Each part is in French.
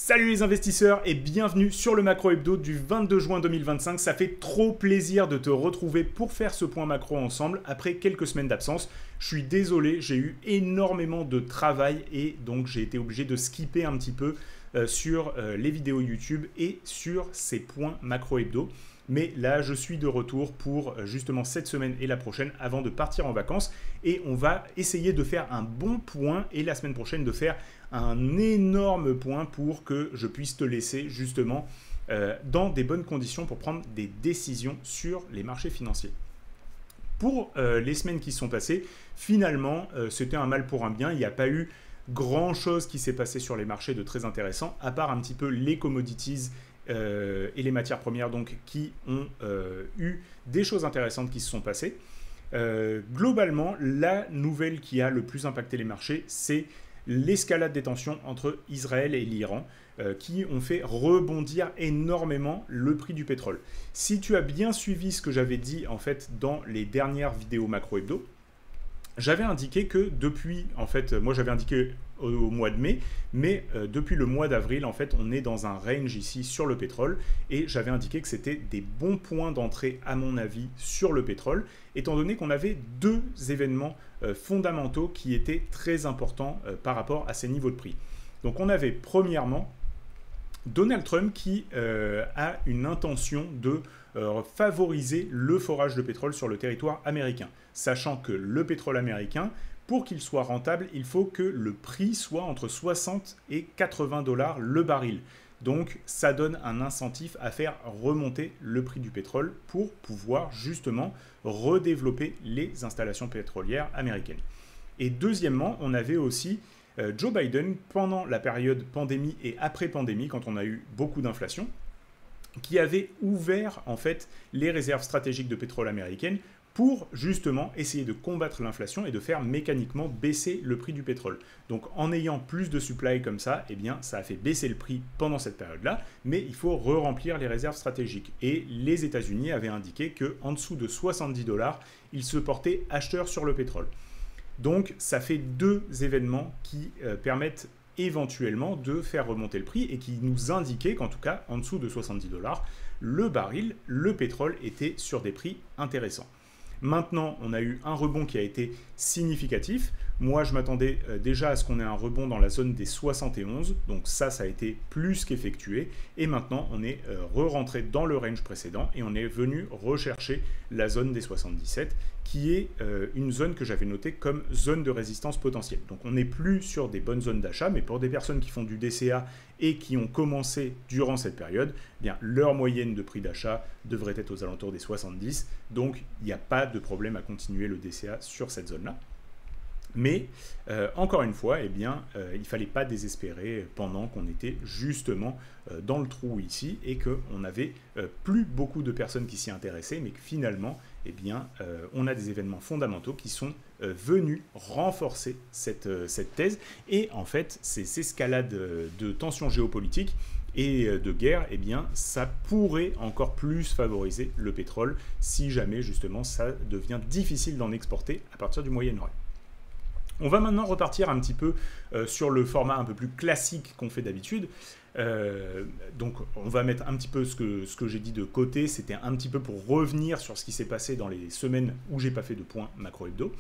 Salut les investisseurs et bienvenue sur le macro hebdo du 22 juin 2025. Ça fait trop plaisir de te retrouver pour faire ce point macro ensemble après quelques semaines d'absence. Je suis désolé, j'ai eu énormément de travail et donc j'ai été obligé de skipper un petit peu sur les vidéos YouTube et sur ces points macro hebdo. Mais là, je suis de retour pour justement cette semaine et la prochaine avant de partir en vacances. Et on va essayer de faire un bon point et la semaine prochaine de faire un énorme point pour que je puisse te laisser justement dans des bonnes conditions pour prendre des décisions sur les marchés financiers. Pour les semaines qui sont passées, finalement, c'était un mal pour un bien. Il n'y a pas eu grand chose qui s'est passé sur les marchés de très intéressant, à part un petit peu les commodities et les matières premières donc, qui ont eu des choses intéressantes qui se sont passées. Globalement, la nouvelle qui a le plus impacté les marchés, c'est l'escalade des tensions entre Israël et l'Iran qui ont fait rebondir énormément le prix du pétrole. Si tu as bien suivi ce que j'avais dit en fait dans les dernières vidéos macro hebdo, j'avais indiqué que depuis, en fait, moi j'avais indiqué au mois de mai, mais depuis le mois d'avril, en fait, on est dans un range ici sur le pétrole et j'avais indiqué que c'était des bons points d'entrée, à mon avis, sur le pétrole, étant donné qu'on avait deux événements fondamentaux qui étaient très importants par rapport à ces niveaux de prix. Donc on avait premièrement Donald Trump qui a une intention de favoriser le forage de pétrole sur le territoire américain, sachant que le pétrole américain, pour qu'il soit rentable, il faut que le prix soit entre 60 et 80 dollars le baril. Donc ça donne un incentif à faire remonter le prix du pétrole pour pouvoir justement redévelopper les installations pétrolières américaines. Et deuxièmement, on avait aussi Joe Biden, pendant la période pandémie et après pandémie, quand on a eu beaucoup d'inflation, qui avait ouvert en fait les réserves stratégiques de pétrole américaines pour justement essayer de combattre l'inflation et de faire mécaniquement baisser le prix du pétrole. Donc en ayant plus de supply comme ça, eh bien ça a fait baisser le prix pendant cette période-là, mais il faut re-remplir les réserves stratégiques. Et les États-Unis avaient indiqué qu'en dessous de 70 dollars, ils se portaient acheteurs sur le pétrole. Donc ça fait deux événements qui permettent éventuellement de faire remonter le prix et qui nous indiquaient qu'en tout cas, en dessous de 70 dollars, le baril, le pétrole était sur des prix intéressants. Maintenant, on a eu un rebond qui a été significatif. Moi, je m'attendais déjà à ce qu'on ait un rebond dans la zone des 71. Donc ça a été plus qu'effectué. Et maintenant, on est re-rentré dans le range précédent et on est venu rechercher la zone des 77, qui est une zone que j'avais notée comme zone de résistance potentielle. Donc on n'est plus sur des bonnes zones d'achat, mais pour des personnes qui font du DCA et qui ont commencé durant cette période, eh bien, leur moyenne de prix d'achat devrait être aux alentours des 70. Donc il n'y a pas de problème à continuer le DCA sur cette zone-là. Mais encore une fois, eh bien, il ne fallait pas désespérer pendant qu'on était justement dans le trou ici et qu'on n'avait plus beaucoup de personnes qui s'y intéressaient, mais que finalement, eh bien, on a des événements fondamentaux qui sont venus renforcer cette thèse. Et en fait, ces escalades de tensions géopolitiques et de guerre, eh bien, ça pourrait encore plus favoriser le pétrole si jamais justement ça devient difficile d'en exporter à partir du Moyen-Orient. On va maintenant repartir un petit peu sur le format un peu plus classique qu'on fait d'habitude. Donc on va mettre un petit peu ce que j'ai dit de côté. C'était un petit peu pour revenir sur ce qui s'est passé dans les semaines où j'ai pas fait de point macro hebdo.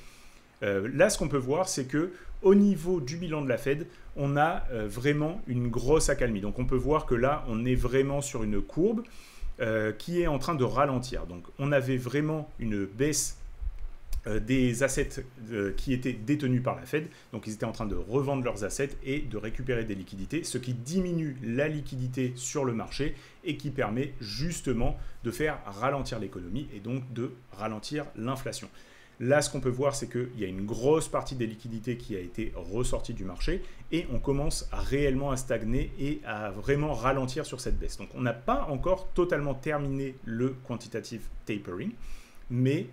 Là, ce qu'on peut voir, c'est que au niveau du bilan de la Fed, on a vraiment une grosse accalmie. Donc on peut voir que là, on est vraiment sur une courbe qui est en train de ralentir. Donc on avait vraiment une baisse des assets qui étaient détenus par la Fed. Donc ils étaient en train de revendre leurs assets et de récupérer des liquidités, ce qui diminue la liquidité sur le marché et qui permet justement de faire ralentir l'économie et donc de ralentir l'inflation. Là, ce qu'on peut voir, c'est qu'il y a une grosse partie des liquidités qui a été ressortie du marché et on commence réellement à stagner et à vraiment ralentir sur cette baisse. Donc on n'a pas encore totalement terminé le quantitative tapering, mais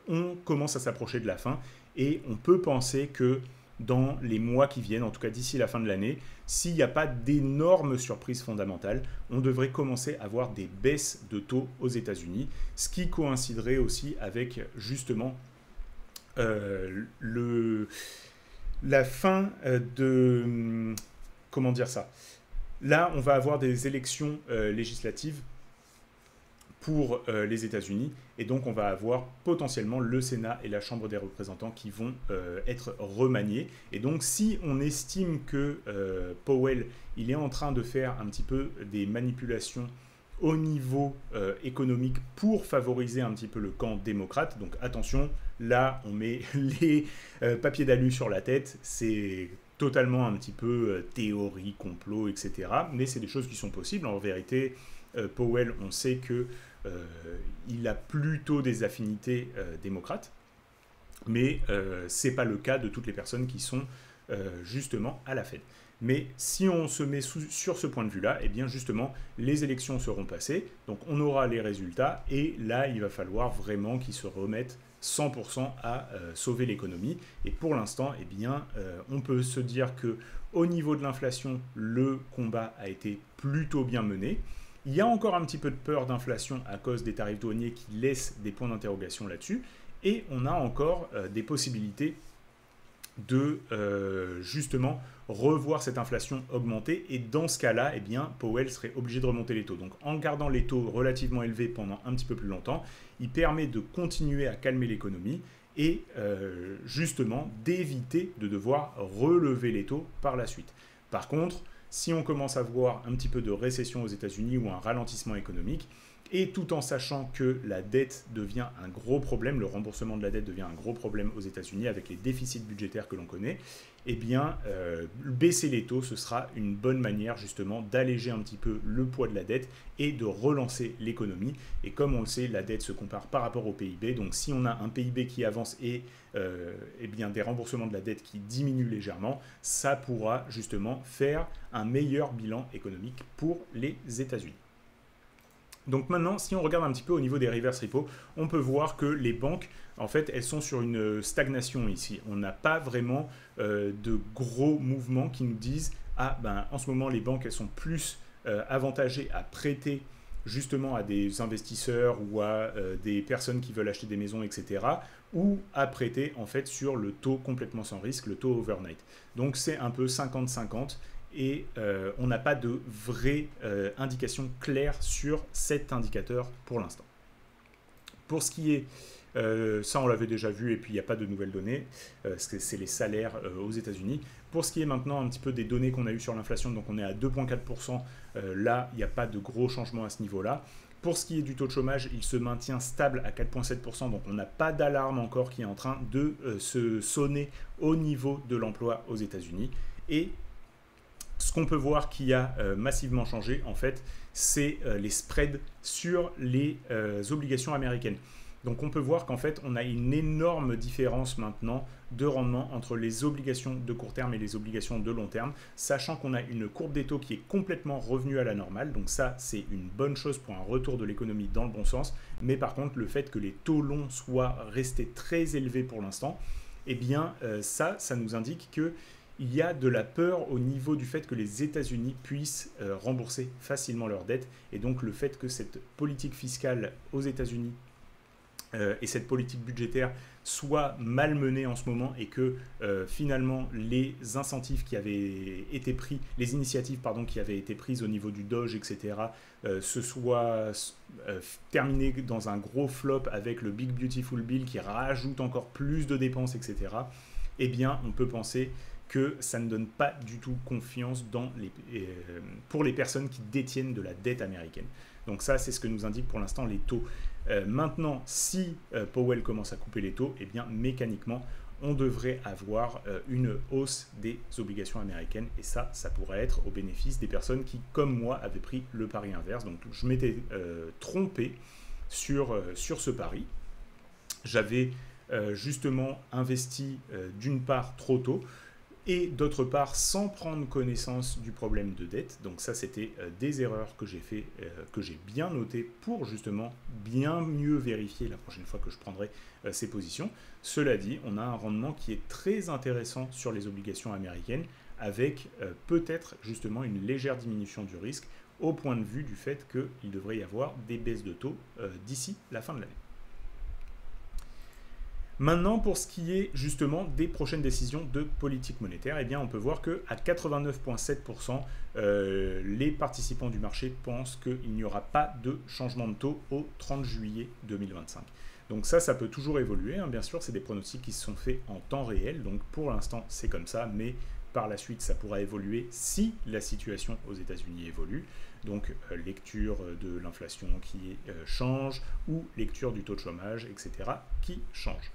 on commence à s'approcher de la fin et on peut penser que dans les mois qui viennent, en tout cas d'ici la fin de l'année, s'il n'y a pas d'énormes surprises fondamentales, on devrait commencer à voir des baisses de taux aux États-Unis, ce qui coïnciderait aussi avec justement la fin de... comment dire ça ? Là, on va avoir des élections législatives pour les États-Unis, et donc on va avoir potentiellement le Sénat et la Chambre des représentants qui vont être remaniés. Et donc si on estime que Powell il est en train de faire un petit peu des manipulations au niveau économique pour favoriser un petit peu le camp démocrate, donc attention, là on met les papiers d'alu sur la tête, c'est totalement un petit peu théorie, complot, etc. Mais c'est des choses qui sont possibles. En vérité, Powell, on sait que il a plutôt des affinités démocrates, mais ce n'est pas le cas de toutes les personnes qui sont justement à la Fed. Mais si on se met sur ce point de vue-là, eh bien justement, les élections seront passées, donc on aura les résultats, et là, il va falloir vraiment qu'ils se remettent 100% à sauver l'économie. Et pour l'instant, eh bien, on peut se dire que au niveau de l'inflation, le combat a été plutôt bien mené. Il y a encore un petit peu de peur d'inflation à cause des tarifs douaniers qui laissent des points d'interrogation là-dessus. Et on a encore des possibilités de justement revoir cette inflation augmenter. Et dans ce cas-là, eh bien, Powell serait obligé de remonter les taux. Donc en gardant les taux relativement élevés pendant un petit peu plus longtemps, il permet de continuer à calmer l'économie et justement d'éviter de devoir relever les taux par la suite. Par contre, si on commence à voir un petit peu de récession aux États-Unis ou un ralentissement économique, et tout en sachant que la dette devient un gros problème, le remboursement de la dette devient un gros problème aux États-Unis avec les déficits budgétaires que l'on connaît, eh bien, baisser les taux, ce sera une bonne manière justement d'alléger un petit peu le poids de la dette et de relancer l'économie. Et comme on le sait, la dette se compare par rapport au PIB, donc si on a un PIB qui avance et eh bien, des remboursements de la dette qui diminuent légèrement, ça pourra justement faire un meilleur bilan économique pour les États-Unis. Donc maintenant, si on regarde un petit peu au niveau des reverse repo, on peut voir que les banques, en fait, elles sont sur une stagnation ici. On n'a pas vraiment de gros mouvements qui nous disent « Ah, ben, en ce moment, les banques, elles sont plus avantagées à prêter justement à des investisseurs ou à des personnes qui veulent acheter des maisons, etc. ou à prêter, en fait, sur le taux complètement sans risque, le taux overnight. » Donc, c'est un peu 50-50. Et on n'a pas de vraie indication claire sur cet indicateur pour l'instant. Pour ce qui est, ça on l'avait déjà vu et puis il n'y a pas de nouvelles données, c'est les salaires aux États-Unis. Pour ce qui est maintenant un petit peu des données qu'on a eues sur l'inflation, donc on est à 2,4%, là il n'y a pas de gros changements à ce niveau-là. Pour ce qui est du taux de chômage, il se maintient stable à 4,7%, donc on n'a pas d'alarme encore qui est en train de se sonner au niveau de l'emploi aux États-Unis. Et ce qu'on peut voir qui a massivement changé, en fait, c'est les spreads sur les obligations américaines. Donc on peut voir qu'en fait, on a une énorme différence maintenant de rendement entre les obligations de court terme et les obligations de long terme, sachant qu'on a une courbe des taux qui est complètement revenue à la normale. Donc ça, c'est une bonne chose pour un retour de l'économie dans le bon sens. Mais par contre, le fait que les taux longs soient restés très élevés pour l'instant, eh bien ça nous indique que il y a de la peur au niveau du fait que les États-Unis puissent rembourser facilement leurs dettes. Et donc le fait que cette politique fiscale aux États-Unis et cette politique budgétaire soit malmenée en ce moment et que finalement les incentives qui avaient été pris, les initiatives pardon, qui avaient été prises au niveau du Doge, etc., se soient terminées dans un gros flop avec le Big Beautiful Bill qui rajoute encore plus de dépenses, etc., eh bien on peut penser que ça ne donne pas du tout confiance pour les personnes qui détiennent de la dette américaine. Donc ça, c'est ce que nous indiquent pour l'instant les taux. Maintenant, si Powell commence à couper les taux, eh bien mécaniquement, on devrait avoir une hausse des obligations américaines. Et ça pourrait être au bénéfice des personnes qui, comme moi, avaient pris le pari inverse. Donc je m'étais trompé sur ce pari. J'avais justement investi d'une part trop tôt, et d'autre part sans prendre connaissance du problème de dette. Donc ça, c'était des erreurs que j'ai fait, que j'ai bien notées pour justement bien mieux vérifier la prochaine fois que je prendrai ces positions. Cela dit, on a un rendement qui est très intéressant sur les obligations américaines avec peut-être justement une légère diminution du risque au point de vue du fait qu'il devrait y avoir des baisses de taux d'ici la fin de l'année. Maintenant, pour ce qui est justement des prochaines décisions de politique monétaire, eh bien, on peut voir qu'à 89,7%, les participants du marché pensent qu'il n'y aura pas de changement de taux au 30 juillet 2025. Donc ça peut toujours évoluer, hein, bien sûr, c'est des pronostics qui se sont faits en temps réel, donc pour l'instant c'est comme ça, mais par la suite ça pourra évoluer si la situation aux États-Unis évolue, donc lecture de l'inflation qui change, ou lecture du taux de chômage, etc. qui change.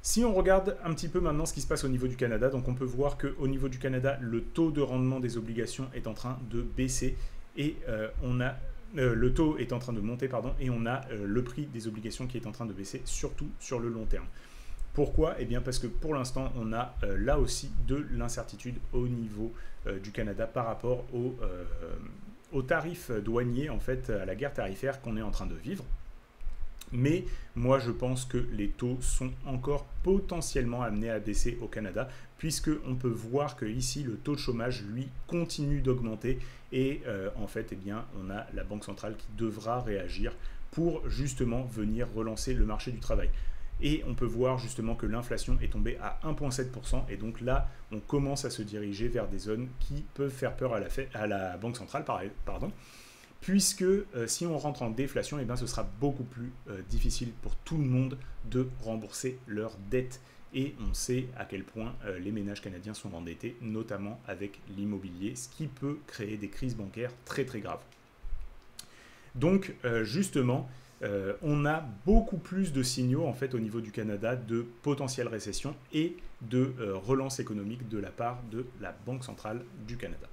Si on regarde un petit peu maintenant ce qui se passe au niveau du Canada, donc on peut voir qu'au niveau du Canada, le taux de rendement des obligations est en train de baisser et le taux est en train de monter, et on a le prix des obligations qui est en train de baisser, surtout sur le long terme. Pourquoi? Eh bien parce que pour l'instant, on a là aussi de l'incertitude au niveau du Canada par rapport aux tarifs douaniers, en fait, à la guerre tarifaire qu'on est en train de vivre. Mais moi, je pense que les taux sont encore potentiellement amenés à baisser au Canada, puisqu'on peut voir que ici, le taux de chômage, lui, continue d'augmenter. Et en fait, eh bien, on a la Banque centrale qui devra réagir pour justement venir relancer le marché du travail. Et on peut voir justement que l'inflation est tombée à 1,7%. Et donc là, on commence à se diriger vers des zones qui peuvent faire peur à la Banque centrale, puisque si on rentre en déflation, eh bien, ce sera beaucoup plus difficile pour tout le monde de rembourser leurs dettes. Et on sait à quel point les ménages canadiens sont endettés, notamment avec l'immobilier, ce qui peut créer des crises bancaires très très graves. Donc justement, on a beaucoup plus de signaux en fait au niveau du Canada de potentielle récession et de relance économique de la part de la Banque centrale du Canada.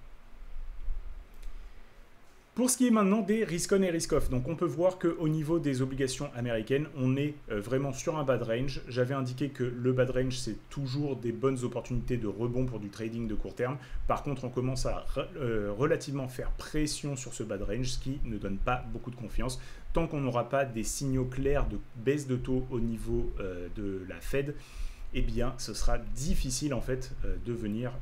Pour ce qui est maintenant des risk-on et risk-off, donc on peut voir qu'au niveau des obligations américaines, on est vraiment sur un bad range. J'avais indiqué que le bad range, c'est toujours des bonnes opportunités de rebond pour du trading de court terme. Par contre, on commence à relativement faire pression sur ce bad range, ce qui ne donne pas beaucoup de confiance. Tant qu'on n'aura pas des signaux clairs de baisse de taux au niveau de la Fed, eh bien, ce sera difficile en fait de venir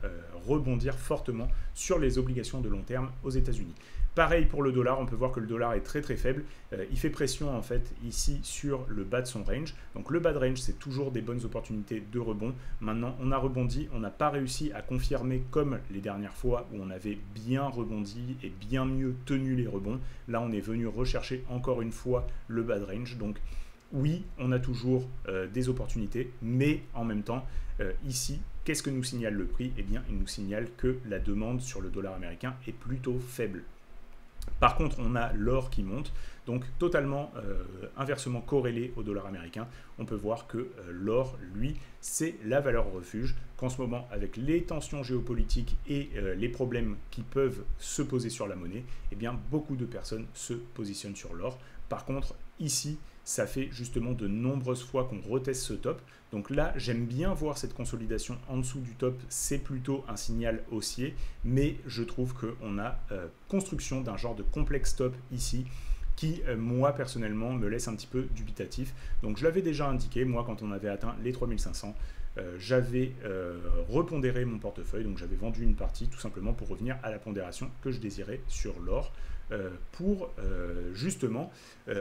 rebondir fortement sur les obligations de long terme aux États-Unis. Pareil pour le dollar, on peut voir que le dollar est très très faible. Il fait pression en fait ici sur le bas de son range. Donc le bas de range, c'est toujours des bonnes opportunités de rebond. Maintenant, on a rebondi, on n'a pas réussi à confirmer comme les dernières fois où on avait bien rebondi et bien mieux tenu les rebonds. Là, on est venu rechercher encore une fois le bas de range. Donc oui, on a toujours des opportunités, mais en même temps, ici, qu'est-ce que nous signale le prix? Eh bien, il nous signale que la demande sur le dollar américain est plutôt faible. Par contre, on a l'or qui monte, donc totalement inversement corrélé au dollar américain. On peut voir que l'or, lui, c'est la valeur refuge, qu'en ce moment, avec les tensions géopolitiques et les problèmes qui peuvent se poser sur la monnaie, eh bien, beaucoup de personnes se positionnent sur l'or. Par contre, ici, ça fait justement de nombreuses fois qu'on reteste ce top. Donc là, j'aime bien voir cette consolidation en dessous du top. C'est plutôt un signal haussier, mais je trouve qu'on a construction d'un genre de complexe top ici qui, moi, personnellement, me laisse un petit peu dubitatif. Donc je l'avais déjà indiqué, moi, quand on avait atteint les 3500, j'avais repondéré mon portefeuille, donc j'avais vendu une partie tout simplement pour revenir à la pondération que je désirais sur l'or. Pour justement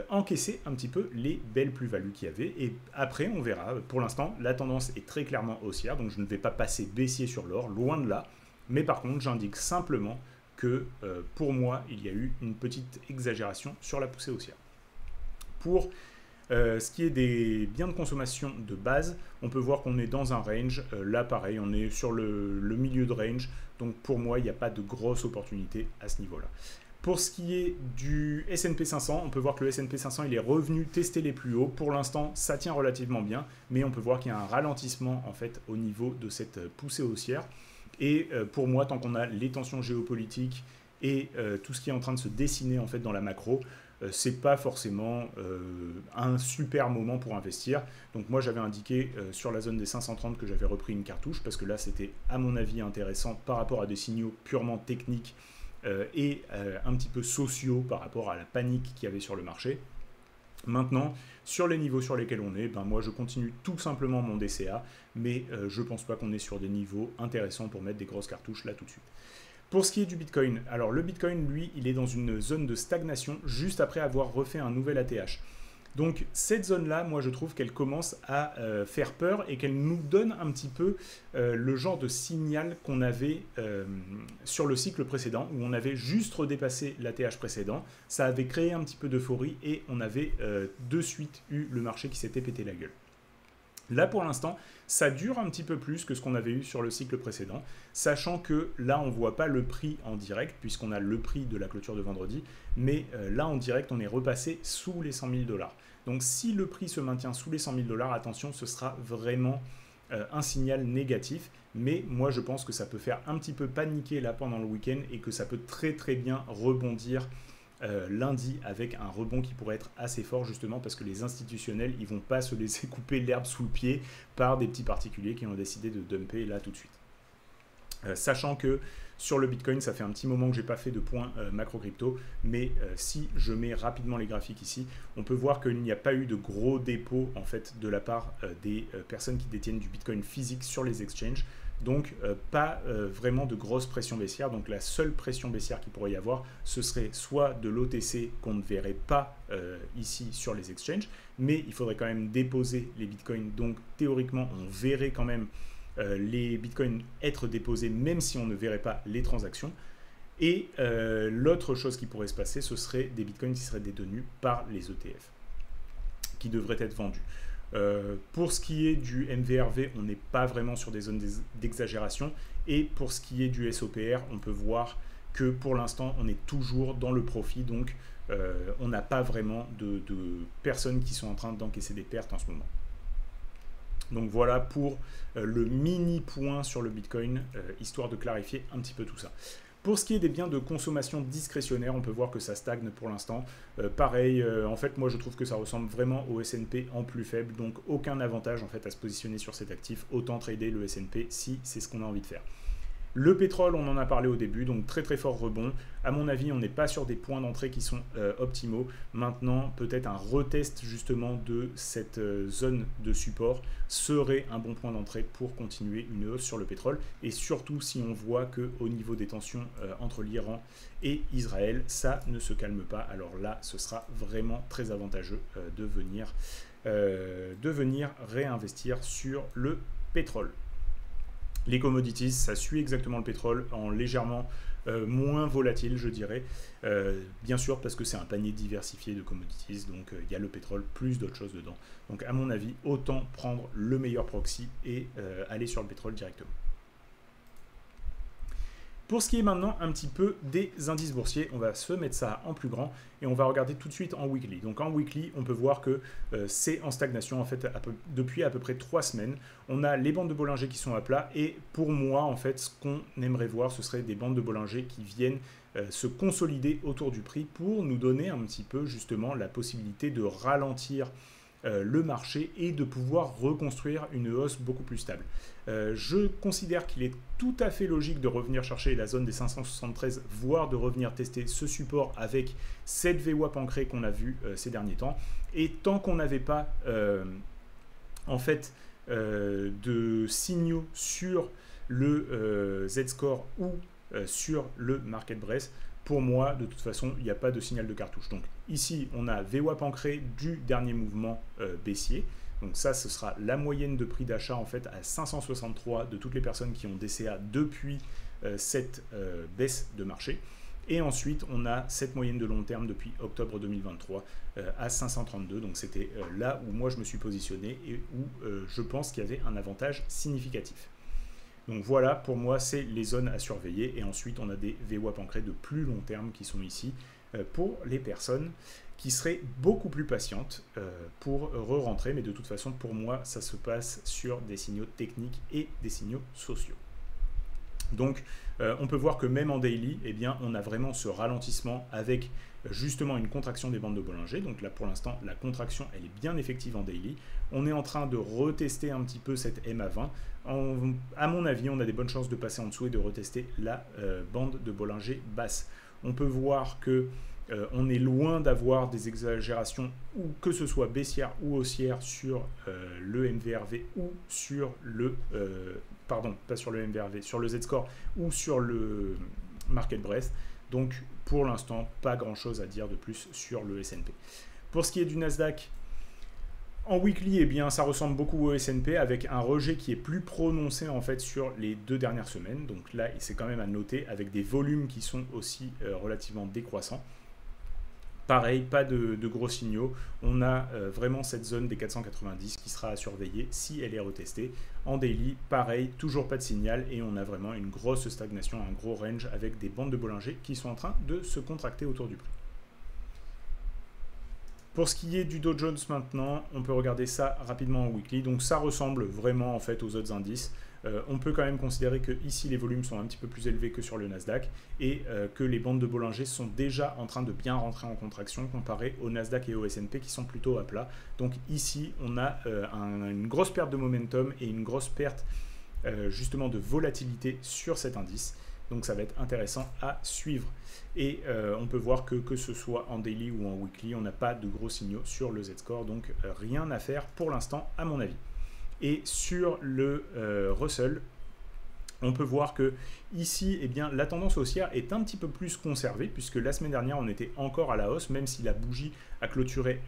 encaisser un petit peu les belles plus-values qu'il y avait. Et après, on verra. Pour l'instant, la tendance est très clairement haussière, donc je ne vais pas passer baissier sur l'or, loin de là. Mais par contre, j'indique simplement que pour moi, il y a eu une petite exagération sur la poussée haussière. Pour ce qui est des biens de consommation de base, on peut voir qu'on est dans un range. Là, pareil, on est sur le milieu de range. Donc pour moi, il n'y a pas de grosse opportunité à ce niveau-là. Pour ce qui est du S&P 500, on peut voir que le S&P 500 il est revenu tester les plus hauts. Pour l'instant, ça tient relativement bien, mais on peut voir qu'il y a un ralentissement en fait au niveau de cette poussée haussière. Et pour moi, tant qu'on a les tensions géopolitiques et tout ce qui est en train de se dessiner en fait dans la macro, c'est pas forcément un super moment pour investir. Donc moi, j'avais indiqué sur la zone des 530 que j'avais repris une cartouche parce que là, c'était à mon avis intéressant par rapport à des signaux purement techniques et un petit peu sociaux par rapport à la panique qu'il y avait sur le marché. Maintenant, sur les niveaux sur lesquels on est, ben moi je continue tout simplement mon DCA, mais je ne pense pas qu'on est sur des niveaux intéressants pour mettre des grosses cartouches là tout de suite. Pour ce qui est du Bitcoin, alors le Bitcoin, lui, il est dans une zone de stagnation juste après avoir refait un nouvel ATH. Donc cette zone-là, moi je trouve qu'elle commence à faire peur et qu'elle nous donne un petit peu le genre de signal qu'on avait sur le cycle précédent, où on avait juste redépassé l'ATH précédent, ça avait créé un petit peu d'euphorie et on avait de suite eu le marché qui s'était pété la gueule. Là, pour l'instant, ça dure un petit peu plus que ce qu'on avait eu sur le cycle précédent, sachant que là, on ne voit pas le prix en direct, puisqu'on a le prix de la clôture de vendredi, mais là, en direct, on est repassé sous les 100 000 $. Donc, si le prix se maintient sous les 100 000 $, attention, ce sera vraiment un signal négatif, mais moi, je pense que ça peut faire un petit peu paniquer là pendant le week-end et que ça peut très très bien rebondir lundi avec un rebond qui pourrait être assez fort justement parce que les institutionnels ils vont pas se laisser couper l'herbe sous le pied par des petits particuliers qui ont décidé de dumper là tout de suite. Sachant que sur le Bitcoin, ça fait un petit moment que j'ai pas fait de point macro crypto, mais si je mets rapidement les graphiques ici, on peut voir qu'il n'y a pas eu de gros dépôts en fait de la part des personnes qui détiennent du Bitcoin physique sur les exchanges. Donc, pas vraiment de grosse pression baissière. Donc, la seule pression baissière qu'il pourrait y avoir, ce serait soit de l'OTC qu'on ne verrait pas ici sur les exchanges, mais il faudrait quand même déposer les bitcoins. Donc, théoriquement, on verrait quand même les bitcoins être déposés, même si on ne verrait pas les transactions. Et l'autre chose qui pourrait se passer, ce serait des bitcoins qui seraient détenus par les ETF, qui devraient être vendus. Pour ce qui est du MVRV, on n'est pas vraiment sur des zones d'exagération. Et pour ce qui est du SOPR, on peut voir que pour l'instant, on est toujours dans le profit. Donc, on n'a pas vraiment de personnes qui sont en train d'encaisser des pertes en ce moment. Donc voilà pour le mini point sur le Bitcoin, histoire de clarifier un petit peu tout ça. Pour ce qui est des biens de consommation discrétionnaire, on peut voir que ça stagne pour l'instant. Pareil, en fait, moi je trouve que ça ressemble vraiment au S&P en plus faible, donc aucun avantage en fait à se positionner sur cet actif. Autant trader le S&P si c'est ce qu'on a envie de faire. Le pétrole, on en a parlé au début, donc très très fort rebond. À mon avis, on n'est pas sur des points d'entrée qui sont optimaux. Maintenant, peut-être un retest justement de cette zone de support serait un bon point d'entrée pour continuer une hausse sur le pétrole. Et surtout si on voit qu'au niveau des tensions entre l'Iran et Israël, ça ne se calme pas. Alors là, ce sera vraiment très avantageux de venir réinvestir sur le pétrole. Les commodities, ça suit exactement le pétrole en légèrement moins volatile, je dirais. Bien sûr, parce que c'est un panier diversifié de commodities, donc il y a le pétrole plus d'autres choses dedans. Donc à mon avis, autant prendre le meilleur proxy et aller sur le pétrole directement. Pour ce qui est maintenant un petit peu des indices boursiers, on va se mettre ça en plus grand et on va regarder tout de suite en weekly. Donc en weekly, on peut voir que c'est en stagnation en fait depuis à peu près 3 semaines. On a les bandes de Bollinger qui sont à plat et pour moi en fait ce qu'on aimerait voir ce serait des bandes de Bollinger qui viennent se consolider autour du prix pour nous donner un petit peu justement la possibilité de ralentir le marché et de pouvoir reconstruire une hausse beaucoup plus stable. Je considère qu'il est tout à fait logique de revenir chercher la zone des 573, voire de revenir tester ce support avec cette VWAP ancrée qu'on a vu ces derniers temps. Et tant qu'on n'avait pas en fait de signaux sur le Z-score ou sur le market Brest, pour moi, de toute façon, il n'y a pas de signal de cartouche. Donc ici, on a VWAP ancré du dernier mouvement baissier. Donc ça, ce sera la moyenne de prix d'achat en fait à 563 de toutes les personnes qui ont DCA depuis cette baisse de marché. Et ensuite, on a cette moyenne de long terme depuis octobre 2023 à 532. Donc c'était là où moi je me suis positionné et où je pense qu'il y avait un avantage significatif. Donc voilà, pour moi, c'est les zones à surveiller. Et ensuite, on a des VWAP ancrés de plus long terme qui sont ici pour les personnes qui seraient beaucoup plus patientes pour re-rentrer. Mais de toute façon, pour moi, ça se passe sur des signaux techniques et des signaux sociaux. Donc, on peut voir que même en daily, eh bien, on a vraiment ce ralentissement avec justement une contraction des bandes de Bollinger. Donc là, pour l'instant, la contraction, elle est bien effective en daily. On est en train de retester un petit peu cette MA20. À mon avis, on a des bonnes chances de passer en dessous et de retester la bande de Bollinger basse. On peut voir que on est loin d'avoir des exagérations, ou que ce soit baissière ou haussière sur le MVRV ou sur le... pardon, pas sur le MVRV, sur le Z-Score ou sur le Market Brest. Donc, pour l'instant, pas grand-chose à dire de plus sur le S&P. Pour ce qui est du Nasdaq, En weekly, eh bien, ça ressemble beaucoup au S&P avec un rejet qui est plus prononcé en fait sur les 2 dernières semaines. Donc là, c'est quand même à noter avec des volumes qui sont aussi relativement décroissants. Pareil, pas de gros signaux. On a vraiment cette zone des 490 qui sera à surveiller si elle est retestée. En daily, pareil, toujours pas de signal et on a vraiment une grosse stagnation, un gros range avec des bandes de Bollinger qui sont en train de se contracter autour du prix. Pour ce qui est du Dow Jones maintenant, on peut regarder ça rapidement en weekly. Donc ça ressemble vraiment en fait aux autres indices. On peut quand même considérer que ici les volumes sont un petit peu plus élevés que sur le Nasdaq et que les bandes de Bollinger sont déjà en train de bien rentrer en contraction comparé au Nasdaq et au S&P qui sont plutôt à plat. Donc ici on a une grosse perte de momentum et une grosse perte justement de volatilité sur cet indice. Donc ça va être intéressant à suivre. Et on peut voir que ce soit en daily ou en weekly, on n'a pas de gros signaux sur le Z-Score, donc rien à faire pour l'instant à mon avis. Et sur le Russell, on peut voir que ici, eh bien, la tendance haussière est un petit peu plus conservée, puisque la semaine dernière, on était encore à la hausse, même si la bougie a clôturé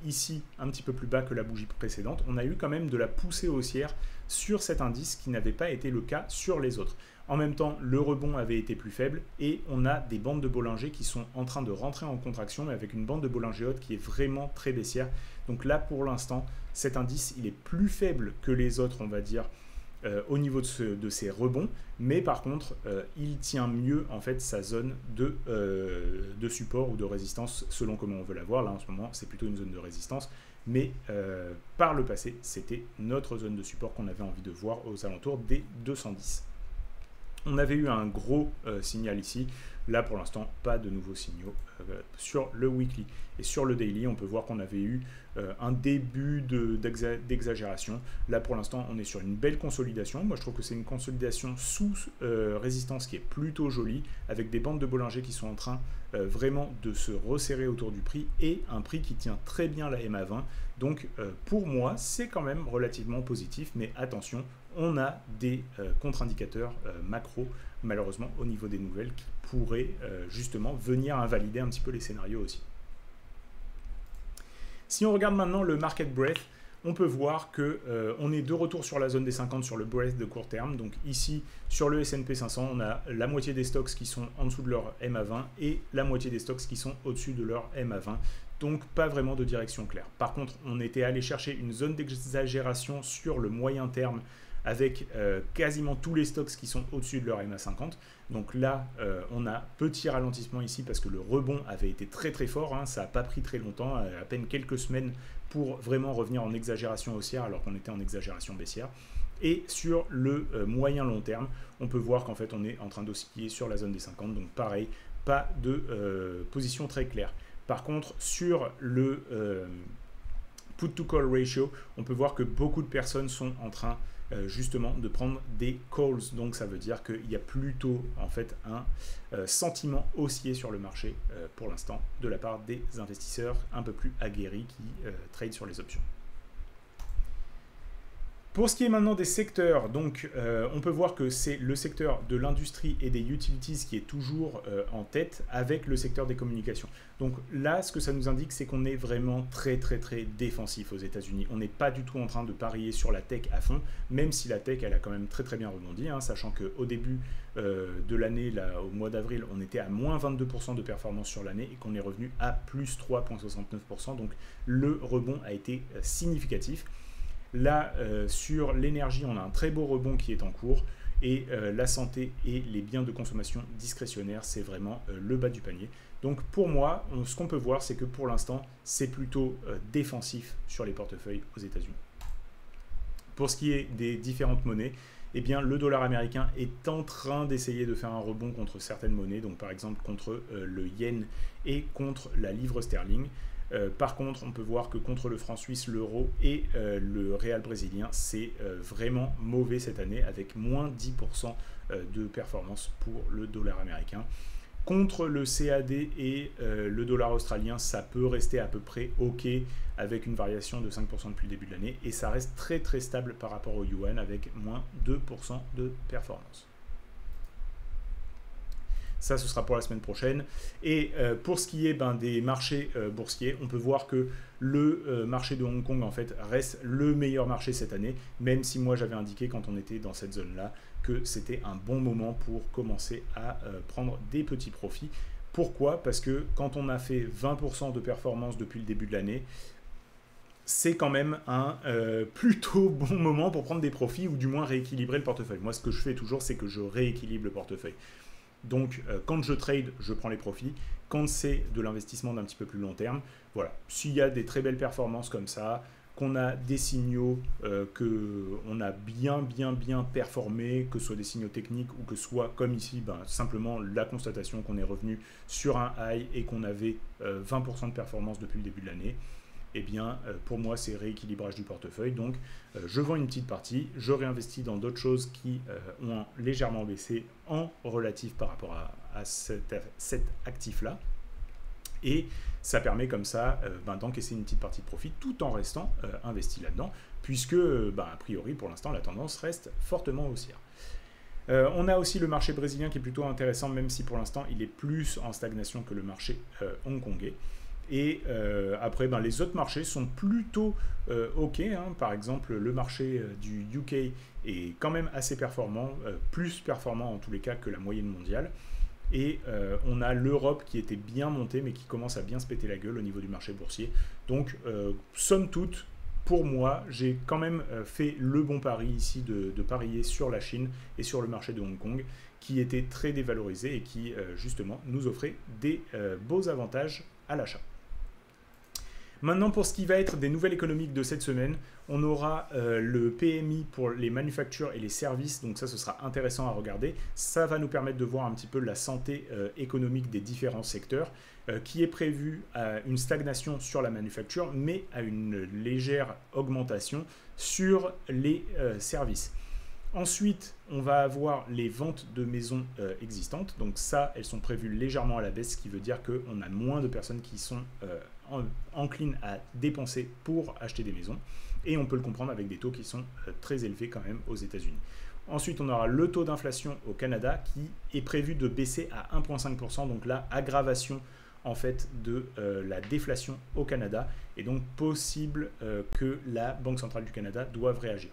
ici un petit peu plus bas que la bougie précédente. On a eu quand même de la poussée haussière sur cet indice qui n'avait pas été le cas sur les autres. En même temps, le rebond avait été plus faible et on a des bandes de Bollinger qui sont en train de rentrer en contraction, mais avec une bande de Bollinger haute qui est vraiment très baissière. Donc là, pour l'instant, cet indice, il est plus faible que les autres, on va dire, au niveau de ces rebonds, mais par contre, il tient mieux en fait sa zone de support ou de résistance, selon comment on veut la voir. Là, en ce moment, c'est plutôt une zone de résistance, mais par le passé, c'était notre zone de support qu'on avait envie de voir aux alentours des 210. On avait eu un gros signal ici. Là, pour l'instant, pas de nouveaux signaux sur le weekly. Et sur le daily, on peut voir qu'on avait eu un début d'exagération. Là, pour l'instant, on est sur une belle consolidation. Moi, je trouve que c'est une consolidation sous résistance qui est plutôt jolie, avec des bandes de Bollinger qui sont en train vraiment de se resserrer autour du prix et un prix qui tient très bien la MA20. Donc, pour moi, c'est quand même relativement positif. Mais attention, on a des contre-indicateurs macro, malheureusement, au niveau des nouvelles, qui pourraient justement venir invalider un petit peu les scénarios aussi. Si on regarde maintenant le market breadth, on peut voir qu'on est de retour sur la zone des 50 sur le breadth de court terme. Donc ici, sur le S&P 500, on a la moitié des stocks qui sont en dessous de leur MA20 et la moitié des stocks qui sont au-dessus de leur MA20. Donc pas vraiment de direction claire. Par contre, on était allé chercher une zone d'exagération sur le moyen terme avec quasiment tous les stocks qui sont au-dessus de leur MA50. Donc là, on a petit ralentissement ici parce que le rebond avait été très très fort. Ça n'a pas pris très longtemps, à peine quelques semaines pour vraiment revenir en exagération haussière alors qu'on était en exagération baissière. Et sur le moyen long terme, on peut voir qu'en fait on est en train d'osciller sur la zone des 50. Donc pareil, pas de position très claire. Par contre, sur le put to call ratio, on peut voir que beaucoup de personnes sont en train justement de prendre des calls. Donc ça veut dire qu'il y a plutôt en fait un sentiment haussier sur le marché pour l'instant de la part des investisseurs un peu plus aguerris qui tradent sur les options. Pour ce qui est maintenant des secteurs, donc on peut voir que c'est le secteur de l'industrie et des utilities qui est toujours en tête avec le secteur des communications. Donc là, ce que ça nous indique, c'est qu'on est vraiment très défensif aux États-Unis. On n'est pas du tout en train de parier sur la tech à fond, même si la tech, elle a quand même très bien rebondi, sachant qu'au début de l'année, au mois d'avril, on était à moins 22% de performance sur l'année et qu'on est revenu à plus 3,69%. Donc le rebond a été significatif. Là, sur l'énergie, on a un très beau rebond qui est en cours et la santé et les biens de consommation discrétionnaire, c'est vraiment le bas du panier. Donc pour moi, ce qu'on peut voir, c'est que pour l'instant, c'est plutôt défensif sur les portefeuilles aux États-Unis. Pour ce qui est des différentes monnaies, eh bien, le dollar américain est en train d'essayer de faire un rebond contre certaines monnaies, donc par exemple contre le yen et contre la livre sterling. Par contre, on peut voir que contre le franc suisse, l'euro et le réal brésilien, c'est vraiment mauvais cette année avec moins 10% de performance pour le dollar américain. Contre le CAD et le dollar australien, ça peut rester à peu près OK avec une variation de 5% depuis le début de l'année et ça reste très stable par rapport au yuan avec moins 2% de performance. Ça, ce sera pour la semaine prochaine. Et pour ce qui est des marchés boursiers, on peut voir que le marché de Hong Kong, en fait, reste le meilleur marché cette année, même si moi, j'avais indiqué quand on était dans cette zone-là que c'était un bon moment pour commencer à prendre des petits profits. Pourquoi? Parce que quand on a fait 20% de performance depuis le début de l'année, c'est quand même un plutôt bon moment pour prendre des profits ou du moins rééquilibrer le portefeuille. Moi, ce que je fais toujours, c'est que je rééquilibre le portefeuille. Donc, quand je trade, je prends les profits. Quand c'est de l'investissement d'un petit peu plus long terme, voilà. S'il y a des très belles performances comme ça, qu'on a des signaux qu'on a bien performé, que ce soit des signaux techniques ou que ce soit comme ici, simplement la constatation qu'on est revenu sur un high et qu'on avait 20% de performance depuis le début de l'année, eh bien, pour moi, c'est rééquilibrage du portefeuille. Donc, je vends une petite partie, je réinvestis dans d'autres choses qui ont légèrement baissé en relatif par rapport à cet actif-là. Et ça permet comme ça d'encaisser une petite partie de profit tout en restant investi là-dedans, puisque, a priori, pour l'instant, la tendance reste fortement haussière. On a aussi le marché brésilien qui est plutôt intéressant, même si pour l'instant, il est plus en stagnation que le marché hongkongais. Et après, les autres marchés sont plutôt OK. Par exemple, le marché du UK est quand même assez performant, plus performant en tous les cas que la moyenne mondiale. Et on a l'Europe qui était bien montée, mais qui commence à bien se péter la gueule au niveau du marché boursier. Donc, somme toute, pour moi, j'ai quand même fait le bon pari ici de parier sur la Chine et sur le marché de Hong Kong, qui était très dévalorisé et qui, justement, nous offrait des beaux avantages à l'achat. Maintenant, pour ce qui va être des nouvelles économiques de cette semaine, on aura le PMI pour les manufactures et les services. Donc ça, ce sera intéressant à regarder. Ça va nous permettre de voir un petit peu la santé économique des différents secteurs, qui est prévu à une stagnation sur la manufacture, mais à une légère augmentation sur les services. Ensuite, on va avoir les ventes de maisons existantes. Donc ça, elles sont prévues légèrement à la baisse, ce qui veut dire qu'on a moins de personnes qui sont enclines à dépenser pour acheter des maisons. Et on peut le comprendre avec des taux qui sont très élevés quand même aux États-Unis. Ensuite, on aura le taux d'inflation au Canada qui est prévu de baisser à 1,5%. Donc là, aggravation en fait de la déflation au Canada. Et donc possible que la Banque centrale du Canada doive réagir.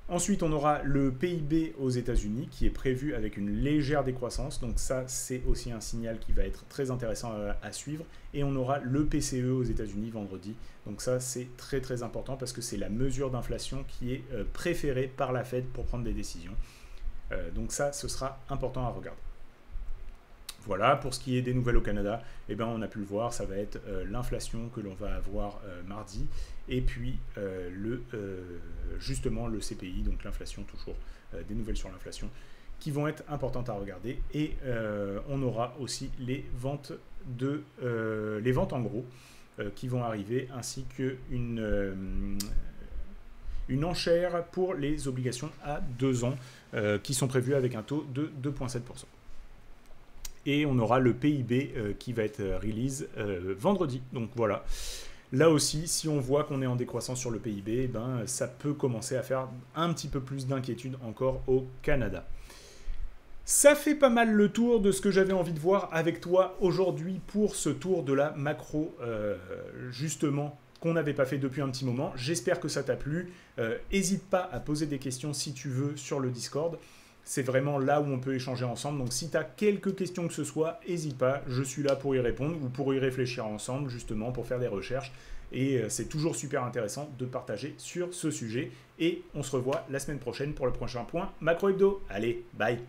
Ensuite, on aura le PIB aux États-Unis qui est prévu avec une légère décroissance. Donc ça, c'est aussi un signal qui va être très intéressant à suivre. Et on aura le PCE aux États-Unis vendredi. Donc ça, c'est très important parce que c'est la mesure d'inflation qui est préférée par la Fed pour prendre des décisions. Donc ça, ce sera important à regarder. Voilà, pour ce qui est des nouvelles au Canada, on a pu le voir, ça va être l'inflation que l'on va avoir mardi, et puis justement le CPI, donc l'inflation toujours, des nouvelles sur l'inflation, qui vont être importantes à regarder. Et on aura aussi les ventes en gros qui vont arriver, ainsi qu'une enchère pour les obligations à 2 ans qui sont prévues avec un taux de 2,7%. Et on aura le PIB qui va être release vendredi. Donc voilà, là aussi, si on voit qu'on est en décroissance sur le PIB, ça peut commencer à faire un petit peu plus d'inquiétude encore au Canada. Ça fait pas mal le tour de ce que j'avais envie de voir avec toi aujourd'hui pour ce tour de la macro, justement, qu'on n'avait pas fait depuis un petit moment. J'espère que ça t'a plu. N'hésite pas à poser des questions si tu veux sur le Discord. C'est vraiment là où on peut échanger ensemble. Donc si tu as quelques questions que ce soit, n'hésite pas, je suis là pour y répondre ou pour y réfléchir ensemble justement, pour faire des recherches. Et c'est toujours super intéressant de partager sur ce sujet. Et on se revoit la semaine prochaine pour le prochain point Macro Hebdo. Allez, bye!